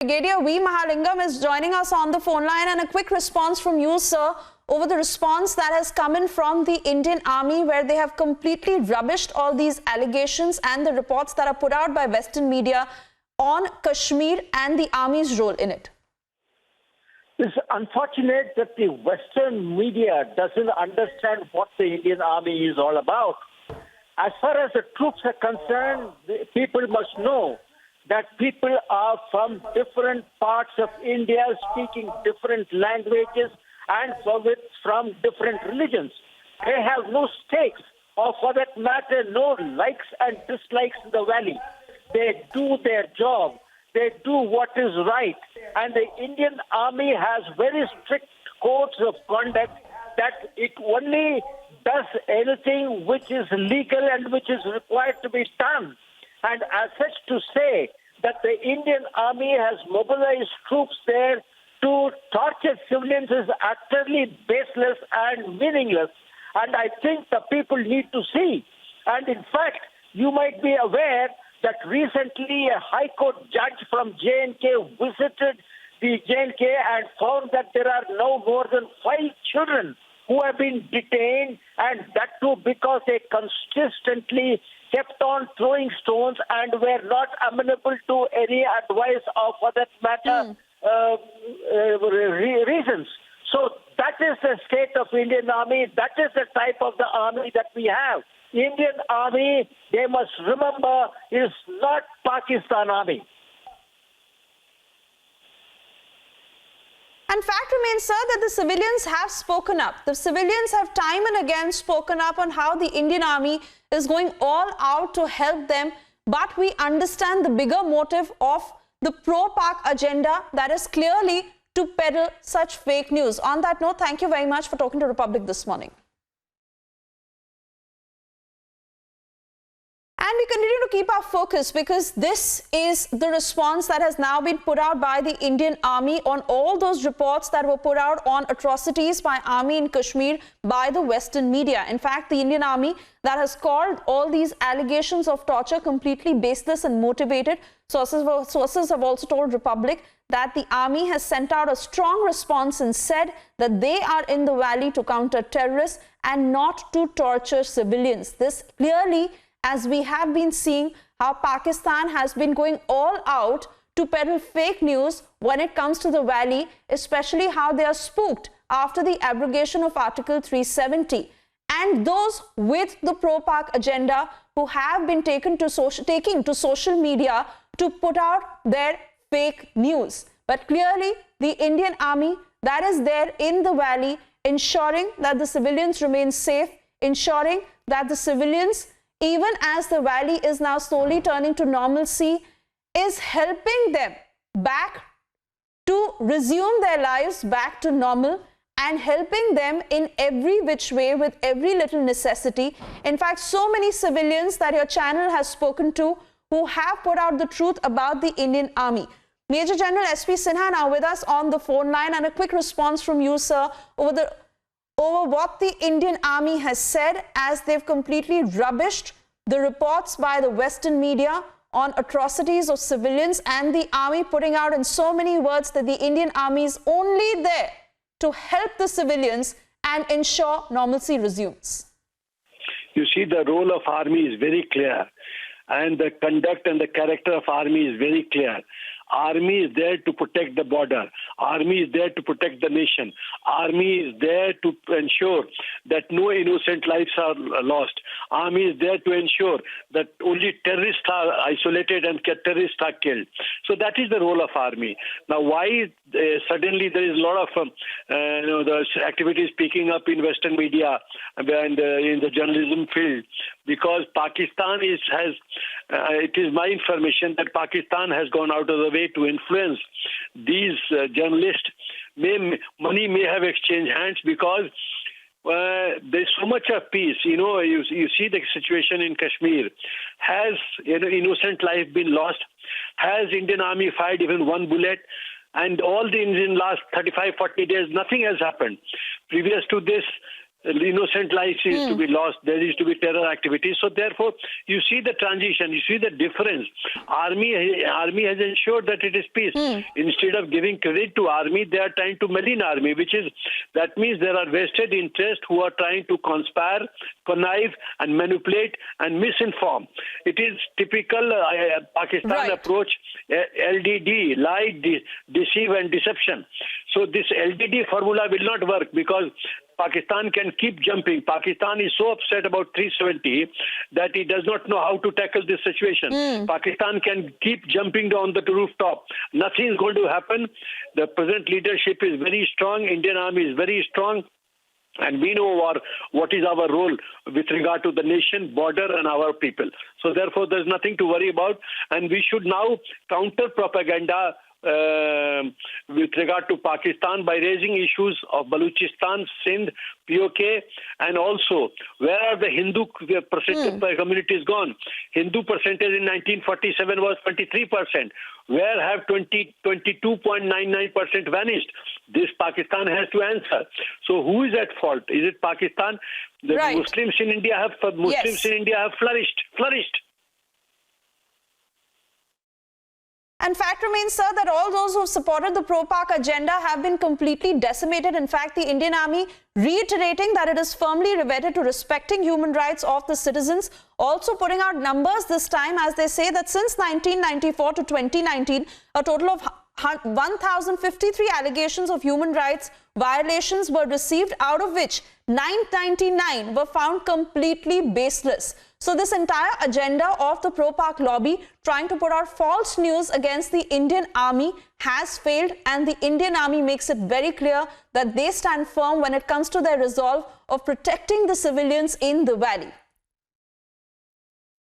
Brigadier V. Mahalingam is joining us on the phone line, and a quick response from you, sir, over the response that has come in from the Indian Army, where they have completely rubbished all these allegations and the reports that are put out by Western media on Kashmir and the Army's role in it. It's unfortunate that the Western media doesn't understand what the Indian Army is all about. As far as the troops are concerned, people must know that people are from different parts of India, speaking different languages, and from different religions. They have no stakes, or for that matter, no likes and dislikes in the valley. They do their job. They do what is right. And the Indian Army has very strict codes of conduct that it only does anything which is legal and which is required to be done. And as such, to say that the Indian Army has mobilized troops there to torture civilians is utterly baseless and meaningless. And I think the people need to see. And in fact, you might be aware that recently a High Court judge from J&K visited the J&K and found that there are no more than 5 children who have been detained, and that too because they consistently kept on throwing stones and were not amenable to any advice or, for that matter, reasons. So that is the state of Indian Army. That is the type of the army that we have. Indian Army, they must remember, is not Pakistan Army. And fact remains, sir, that the civilians have spoken up. The civilians have time and again spoken up on how the Indian Army is going all out to help them. But we understand the bigger motive of the pro-Pak agenda, that is clearly to peddle such fake news. On that note, thank you very much for talking to Republic this morning. And we continue to keep our focus, because this is the response that has now been put out by the Indian Army on all those reports that were put out on atrocities by Army in Kashmir by the Western media. In fact, the Indian Army that has called all these allegations of torture completely baseless and motivated. Sources have also told Republic that the Army has sent out a strong response and said that they are in the valley to counter terrorists and not to torture civilians. This clearly, as we have been seeing how Pakistan has been going all out to peddle fake news when it comes to the valley, especially how they are spooked after the abrogation of Article 370. And those with the pro-Pak agenda who have been taking to social media to put out their fake news. But clearly, the Indian Army that is there in the valley, ensuring that the civilians remain safe, ensuring that the civilians, even as the valley is now slowly turning to normalcy, is helping them back to resume their lives back to normal and helping them in every which way with every little necessity. In fact, so many civilians that your channel has spoken to who have put out the truth about the Indian Army. Major General SP Sinha now with us on the phone line, and a quick response from you, sir, over what the Indian Army has said, as they've completely rubbished the reports by the Western media on atrocities of civilians, and the Army putting out in so many words that the Indian Army is only there to help the civilians and ensure normalcy resumes. You see, the role of Army is very clear, and the conduct and the character of Army is very clear. Army is there to protect the border. Army is there to protect the nation. Army is there to ensure that no innocent lives are lost. Army is there to ensure that only terrorists are isolated and terrorists are killed. So that is the role of Army. Now, why suddenly there is a lot of the activities picking up in Western media and in the journalism field? Because Pakistan has it is my information that Pakistan has gone out of the way to influence these journalists. Money may have exchanged hands, because there's so much of peace. You see the situation in Kashmir. Has innocent life been lost? Has Indian Army fired even one bullet? And all in last 35, 40 days, nothing has happened. Previous to this, innocent lives is to be lost, there is to be terror activity. So therefore, you see the transition, you see the difference. Army has ensured that it is peace. Instead of giving credit to army, they are trying to malign army, that means there are vested interests who are trying to conspire, connive and manipulate and misinform. It is typical Pakistan approach, LDD, lie, deceive and deception. So this LDD formula will not work because Pakistan can keep jumping. Pakistan is so upset about 370 that he does not know how to tackle this situation. Pakistan can keep jumping on the rooftop. Nothing is going to happen. The present leadership is very strong. Indian Army is very strong. And we know what is our role with regard to the nation, border and our people. So therefore, there's nothing to worry about. And we should now counter propaganda with regard to Pakistan by raising issues of Balochistan, Sindh, POK, and also where are the Hindu communities gone? Hindu percentage in 1947 was 23%. Where have 22.99% vanished? This Pakistan has to answer. So who is at fault? Is it Pakistan? The Muslims in India have flourished. And fact remains, sir, that all those who have supported the pro-Pak agenda have been completely decimated. In fact, the Indian Army reiterating that it is firmly wedded to respecting human rights of the citizens, also putting out numbers this time as they say that since 1994 to 2019, a total of 1,053 allegations of human rights violations were received, out of which 999 were found completely baseless. So this entire agenda of the pro-Pak lobby trying to put out false news against the Indian Army has failed, and the Indian Army makes it very clear that they stand firm when it comes to their resolve of protecting the civilians in the valley.